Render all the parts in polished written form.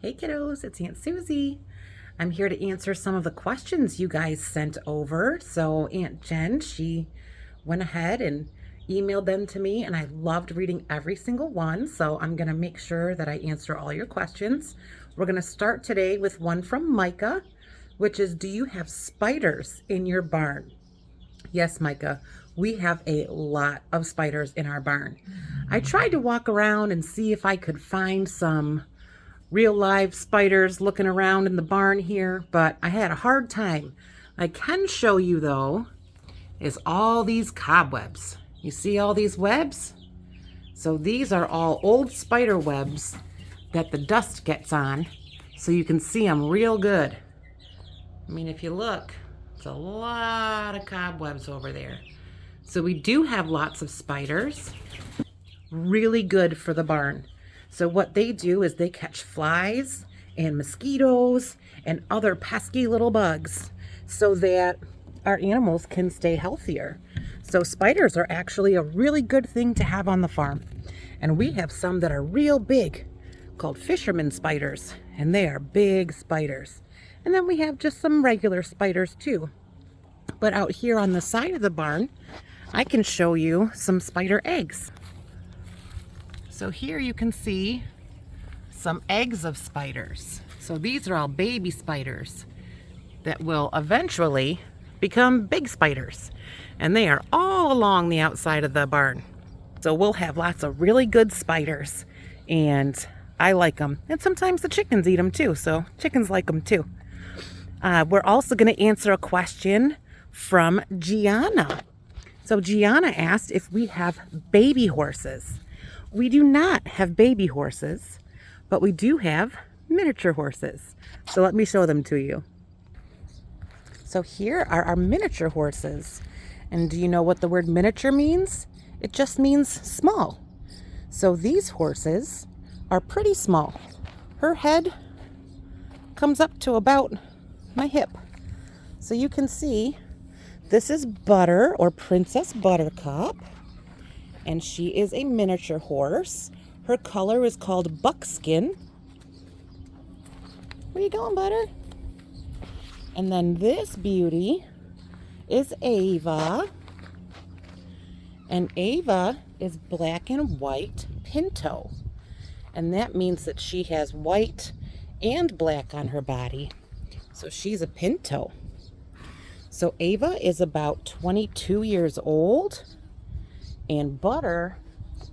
Hey kiddos, it's Aunt Susie. I'm here to answer some of the questions you guys sent over. So Aunt Jen, she went ahead and emailed them to me, and I loved reading every single one. So I'm going to make sure that I answer all your questions. We're going to start today with one from Micah, which is, do you have spiders in your barn? Yes, Micah, we have a lot of spiders in our barn. I tried to walk around and see if I could find some real live spiders looking around in the barn here, but I had a hard time. I can show you though is all these cobwebs. You see all these webs? So these are all old spider webs that the dust gets on, so you can see them real good. I mean, if you look, it's a lot of cobwebs over there. So we do have lots of spiders. Really good for the barn. So what they do is they catch flies and mosquitoes and other pesky little bugs so that our animals can stay healthier. So spiders are actually a really good thing to have on the farm. And we have some that are real big called fisherman spiders, and they are big spiders. And then we have just some regular spiders too. But out here on the side of the barn, I can show you some spider eggs. So here you can see some eggs of spiders. So these are all baby spiders that will eventually become big spiders. And they are all along the outside of the barn. So we'll have lots of really good spiders, and I like them. And sometimes the chickens eat them too, so chickens like them too. We're also going to answer a question from Gianna. So Gianna asked if we have baby horses. We do not have baby horses, but we do have miniature horses. So let me show them to you. So here are our miniature horses. And do you know what the word miniature means? It just means small. So these horses are pretty small. Her head comes up to about my hip. So you can see this is Butter, or Princess Buttercup. And she is a miniature horse. Her color is called buckskin. Where you going, Butter? And then this beauty is Ava. And Ava is black and white pinto. And that means that she has white and black on her body. So she's a pinto. So Ava is about 22 years old. And Butter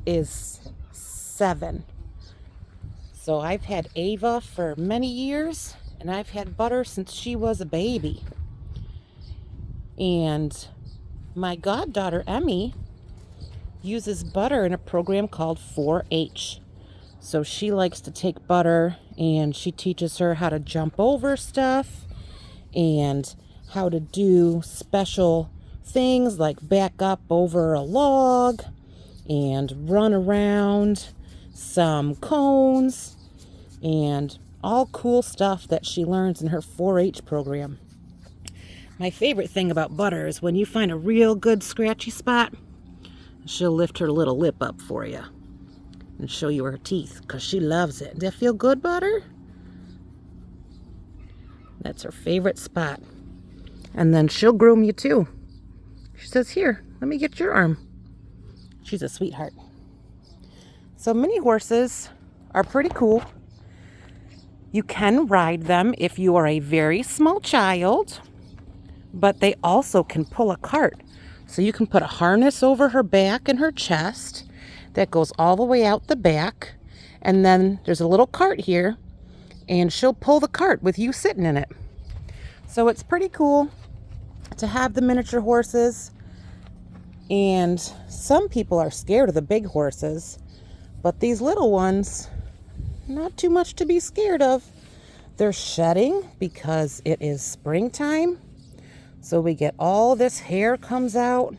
is 7. So I've had Ava for many years, and I've had Butter since she was a baby. And my goddaughter Emmy uses Butter in a program called 4-H. So she likes to take Butter, and she teaches her how to jump over stuff and how to do special things like back up over a log and run around some cones and all cool stuff that she learns in her 4-H program. My favorite thing about Butter is when you find a real good scratchy spot, she'll lift her little lip up for you and show you her teeth because she loves it. Does that feel good, Butter? That's her favorite spot. And then she'll groom you too. She says, here, let me get your arm. She's a sweetheart. So mini horses are pretty cool. You can ride them if you are a very small child, but they also can pull a cart. So you can put a harness over her back and her chest that goes all the way out the back. And then there's a little cart here, and she'll pull the cart with you sitting in it. So it's pretty cool to have the miniature horses. And some people are scared of the big horses, but these little ones, not too much to be scared of. They're shedding because it is springtime. So we get all this hair comes out,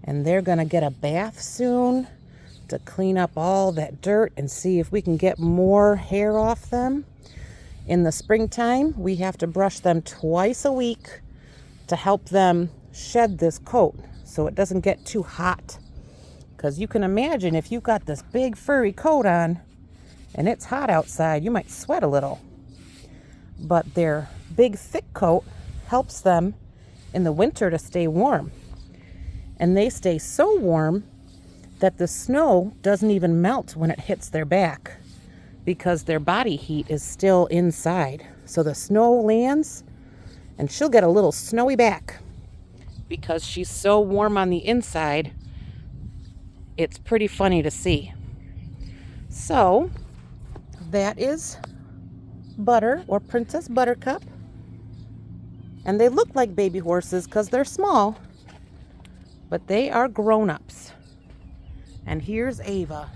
and they're going to get a bath soon to clean up all that dirt and see if we can get more hair off them. In the springtime, we have to brush them twice a week to help them shed this coat so it doesn't get too hot. Because you can imagine if you've got this big furry coat on and it's hot outside. You might sweat a little. But their big thick coat helps them in the winter to stay warm. And they stay so warm that the snow doesn't even melt when it hits their back because their body heat is still inside. So the snow lands and she'll get a little snowy back because she's so warm on the inside. It's pretty funny to see. So that is Butter, or Princess Buttercup. And they look like baby horses because they're small, but they are grown-ups. And here's Ava.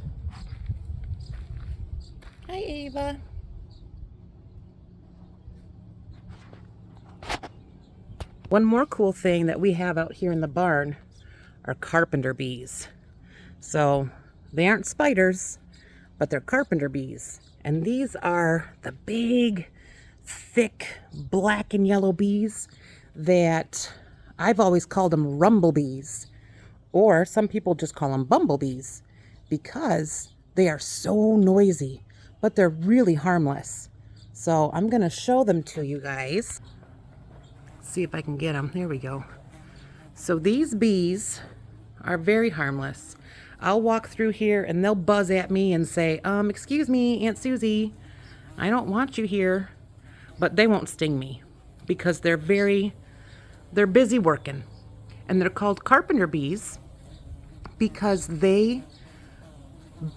Hi, Ava. One more cool thing that we have out here in the barn are carpenter bees. So they aren't spiders, but they're carpenter bees. And these are the big, thick, black and yellow bees that I've always called them rumblebees. Or some people just call them bumblebees because they are so noisy, but they're really harmless. So I'm going to show them to you guys. See if I can get them. There we go. So these bees are very harmless. I'll walk through here and they'll buzz at me and say, excuse me, Aunt Susie, I don't want you here. But they won't sting me because they're busy working. And they're called carpenter bees because they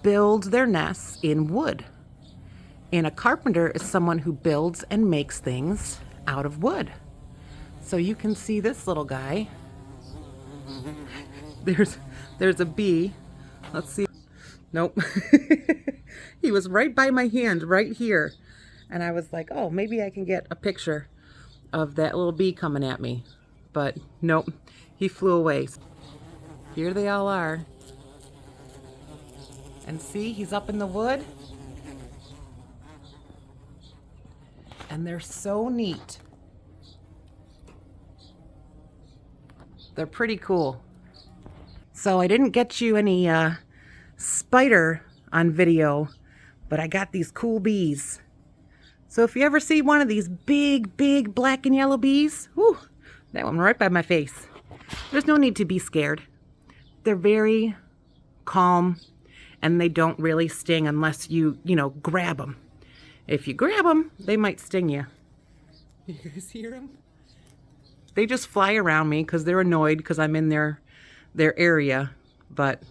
build their nests in wood. And a carpenter is someone who builds and makes things out of wood. So you can see this little guy. There's a bee. Let's see. Nope. He was right by my hand, right here. And I was like, oh, maybe I can get a picture of that little bee coming at me. But nope, he flew away. Here they all are. And see, he's up in the wood. And they're so neat. They're pretty cool. So I didn't get you any spider on video, but I got these cool bees. So if you ever see one of these big, big black and yellow bees, whew, that one right by my face. There's no need to be scared. They're very calm and they don't really sting unless you grab them. If you grab them, they might sting you. You guys hear them? They just fly around me because they're annoyed because I'm in their area. But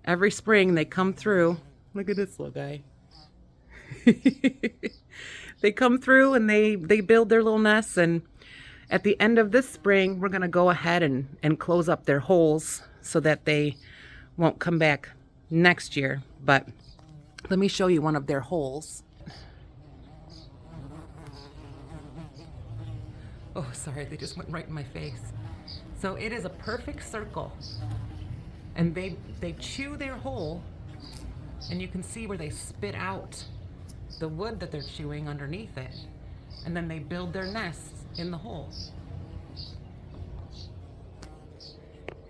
every spring they come through. Look at this little guy. They come through and they build their little nests, and at the end of this spring we're going to go ahead and close up their holes so that they won't come back next year. But let me show you one of their holes. Oh, sorry, they just went right in my face. So it is a perfect circle. And they chew their hole, and you can see where they spit out the wood that they're chewing underneath it. And then they build their nests in the hole.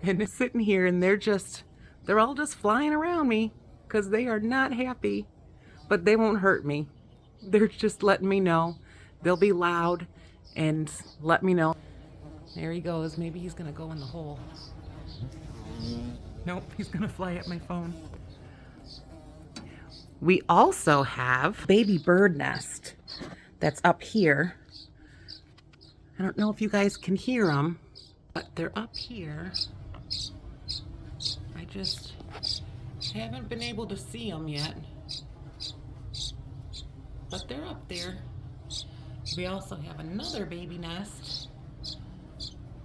And they're sitting here and they're all just flying around me because they are not happy, but they won't hurt me. They're just letting me know. They'll be loud and let me know. There he goes. Maybe he's gonna go in the hole. Nope, he's gonna fly at my phone. We also have baby bird nest that's up here. I don't know if you guys can hear them, but they're up here. I just haven't been able to see them yet, but they're up there. We also have another baby nest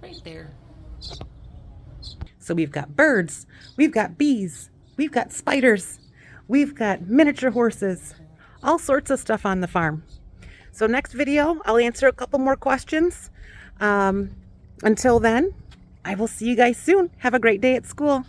right there. So we've got birds, we've got bees, we've got spiders, we've got miniature horses, all sorts of stuff on the farm. So next video, I'll answer a couple more questions. Until then, I will see you guys soon. Have a great day at school.